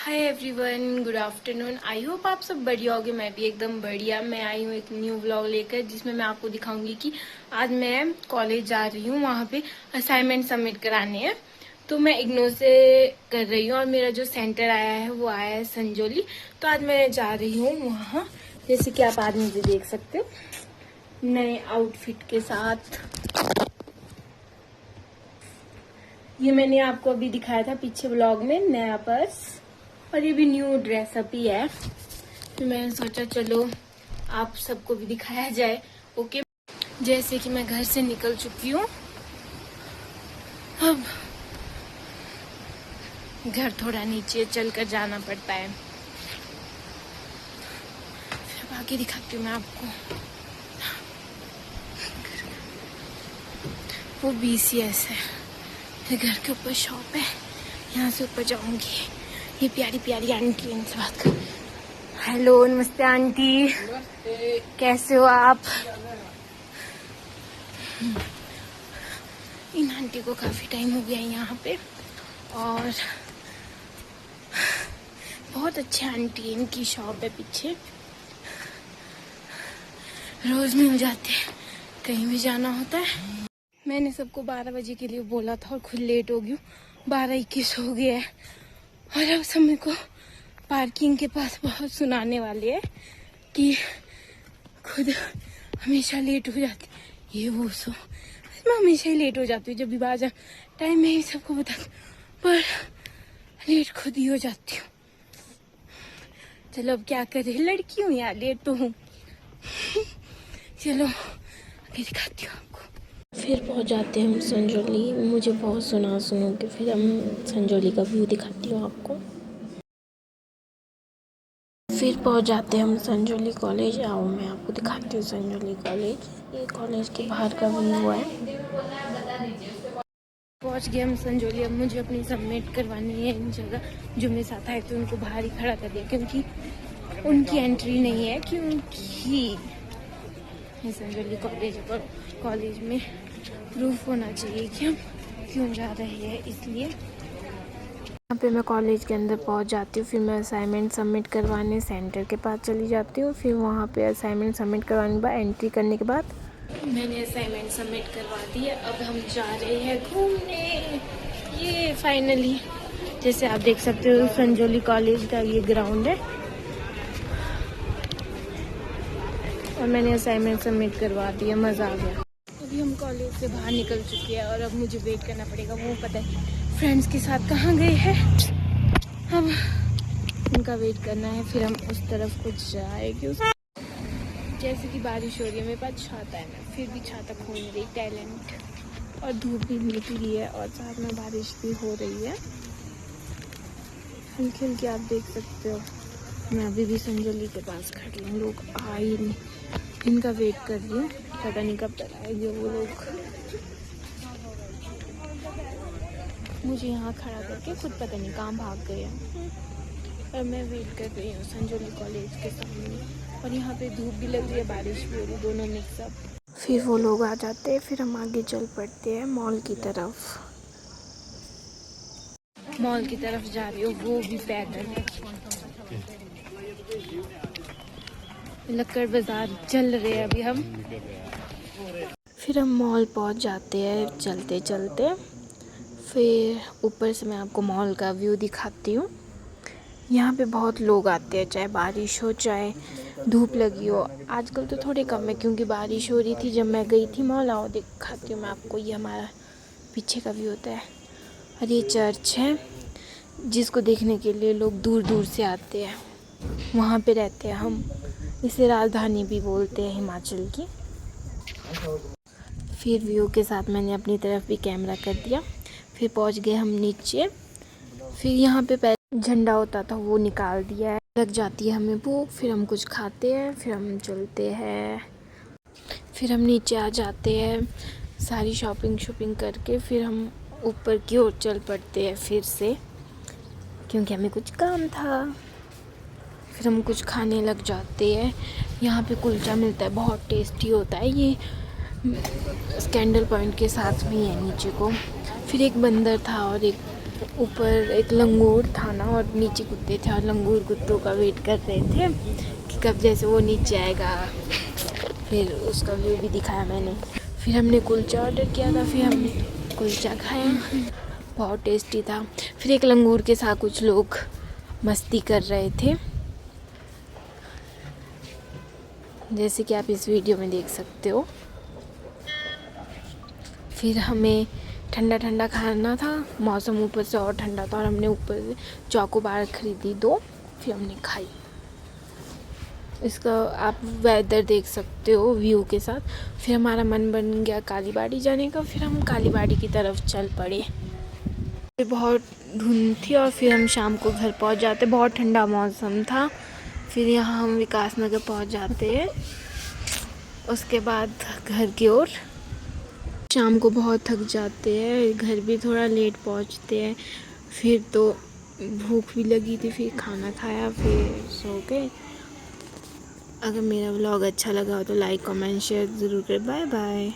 Hi everyone, good afternoon. I hope आप सब बढ़िया होगे। मैं भी एकदम बढ़िया। मैं आई हूँ एक न्यू व्लॉग लेकर जिसमें मैं आपको दिखाऊंगी कि आज मैं कॉलेज जा रही हूँ, वहाँ पे असाइनमेंट सबमिट कराने हैं। तो मैं इग्नोर से कर रही हूँ और मेरा जो सेंटर आया है वो आया है संजोली। तो आज मैं जा रही हूँ वहाँ, जैसे कि आप आज मुझे देख सकते हो नए आउटफिट के साथ। ये मैंने आपको अभी दिखाया था पीछे व्लॉग में, नया पर्स, और ये भी न्यू ड्रेसअप ही है। तो मैंने सोचा चलो आप सबको भी दिखाया जाए। ओके, जैसे कि मैं घर से निकल चुकी हूँ, अब घर थोड़ा नीचे चलकर जाना पड़ता है। फिर आगे दिखाती हूँ मैं आपको। वो BCS है, ये घर के ऊपर शॉप है। यहाँ से ऊपर जाऊंगी। ये प्यारी प्यारी आंटी, इनसे बात कर। हेलो, नमस्ते आंटी। नमस्ते। कैसे हो आप? इन आंटी को काफी टाइम हो गया है यहाँ पे, और बहुत अच्छी आंटी है। इनकी शॉप है पीछे, रोज मिल जाते हैं कहीं भी जाना होता है। मैंने सबको 12 बजे के लिए बोला था और खुद लेट हो गई हूँ। 12:21 हो गया है और अब सब मेरे को पार्किंग के पास बहुत सुनाने वाले हैं कि खुद हमेशा लेट हो जाती, ये वो सो। मैं हमेशा ही लेट हो जाती हूँ, जब भी बाहर टाइम में ही सबको बता, पर लेट खुद ही हो जाती हूँ। चलो अब क्या करें, लड़की हूँ यार, लेट तो हूँ। चलो आगे दिखाती हूँ आपको। फिर पहुँच जाते हैं हम संजौली। मुझे बहुत सुना के फिर हम संजौली का व्यू दिखाती हूँ आपको। फिर पहुँच जाते हैं हम संजौली कॉलेज। आओ मैं आपको दिखाती हूँ संजौली कॉलेज। ये कॉलेज के बाहर का व्यू है। पहुँच गए हम संजौली। अब मुझे अपनी सबमिट करवानी है इन जगह। जो मेरे साथ आए थे उनको बाहर ही खड़ा कर दिया क्योंकि उनकी एंट्री नहीं है, क्योंकि ये संजौली कॉलेज पर कॉलेज में प्रूफ होना चाहिए कि हम क्यों जा रहे हैं, इसलिए। यहाँ पे मैं कॉलेज के अंदर पहुँच जाती हूँ। फिर मैं असाइनमेंट सबमिट करवाने सेंटर के पास चली जाती हूँ। फिर वहाँ पे असाइनमेंट सबमिट करवाने के बाद एंट्री करने के बाद मैंने असाइनमेंट सबमिट करवा दी है। अब हम जा रहे हैं घूमने। ये फाइनली, जैसे आप देख सकते हो, संजौली कॉलेज का ये ग्राउंड है और मैंने असाइनमेंट सबमिट करवा दिया। मज़ा आ गया। अभी हम कॉलेज से बाहर निकल चुके हैं और अब मुझे वेट करना पड़ेगा। वो पता है फ्रेंड्स के साथ कहाँ गए हैं, अब उनका वेट करना है। फिर हम उस तरफ कुछ जाएंगे। जैसे कि बारिश हो रही है, मेरे पास छाता है, मैं फिर भी छाता खोल नहीं रही। टैलेंट। और धूप भी निकली है और साथ में बारिश भी हो रही है हल्की हल्की, आप देख सकते हो। मैं अभी भी संजौली के पास खड़ी हूँ, लोग आ ही नहीं। इनका वेट कर रही हूँ, पता नहीं कब तक आएंगे वो लोग। मुझे यहाँ खड़ा करके खुद पता नहीं कहाँ भाग गए हैं। और मैं वेट कर रही हूँ संजौली कॉलेज के सामने, और यहाँ पे धूप भी लग रही है, बारिश भी हो रही, दोनों मिक्सअप। फिर वो लोग आ जाते हैं, फिर हम आगे चल पड़ते हैं मॉल की तरफ। मॉल की तरफ जा रही हूँ, वो भी पैदल। लक्कड़ बाजार चल रहे हैं अभी हम। फिर हम मॉल पहुंच जाते हैं चलते चलते। फिर ऊपर से मैं आपको मॉल का व्यू दिखाती हूँ। यहाँ पे बहुत लोग आते हैं, चाहे बारिश हो चाहे धूप लगी हो। आजकल तो थोड़े कम है क्योंकि बारिश हो रही थी जब मैं गई थी मॉल। आओ दिखाती हूँ मैं आपको। ये हमारा पीछे का व्यू होता है और ये चर्च है जिसको देखने के लिए लोग दूर दूर से आते हैं। वहाँ पे रहते हैं हम। इसे राजधानी भी बोलते हैं हिमाचल की। फिर व्यू के साथ मैंने अपनी तरफ भी कैमरा कर दिया। फिर पहुँच गए हम नीचे। फिर यहाँ पे पहले झंडा होता था, वो निकाल दिया है। लग जाती है हमें भूख, फिर हम कुछ खाते हैं, फिर हम चलते हैं। फिर हम नीचे आ जाते हैं सारी शॉपिंग करके। फिर हम ऊपर की ओर चल पड़ते हैं फिर से, क्योंकि हमें कुछ काम था। फिर हम कुछ खाने लग जाते हैं। यहाँ पे कुलचा मिलता है, बहुत टेस्टी होता है। ये स्कैंडल पॉइंट के साथ में है नीचे को। फिर एक बंदर था और एक ऊपर एक लंगूर था ना और नीचे कुत्ते थे, और लंगूर कुत्तों का वेट कर रहे थे कि कब जैसे वो नीचे आएगा। फिर उसका व्यू भी दिखाया मैंने। फिर हमने कुलचा ऑर्डर किया था, फिर हमने कुलचा खाया, बहुत टेस्टी था। फिर एक लंगूर के साथ कुछ लोग मस्ती कर रहे थे, जैसे कि आप इस वीडियो में देख सकते हो। फिर हमें ठंडा ठंडा खाना था, मौसम ऊपर से और ठंडा था, और हमने ऊपर से चॉकोबार खरीदी 2, फिर हमने खाई। इसका आप वेदर देख सकते हो व्यू के साथ। फिर हमारा मन बन गया कालीबाड़ी जाने का, फिर हम कालीबाड़ी की तरफ चल पड़े। फिर बहुत धुंध थी और फिर हम शाम को घर पहुंच जाते, बहुत ठंडा मौसम था। फिर यहाँ हम विकास नगर पहुँच जाते हैं, उसके बाद घर की ओर। शाम को बहुत थक जाते हैं, घर भी थोड़ा लेट पहुंचते हैं। फिर तो भूख भी लगी थी, फिर खाना खाया, फिर सो गए। अगर मेरा व्लॉग अच्छा लगा हो तो लाइक कमेंट शेयर ज़रूर करें। Bye bye.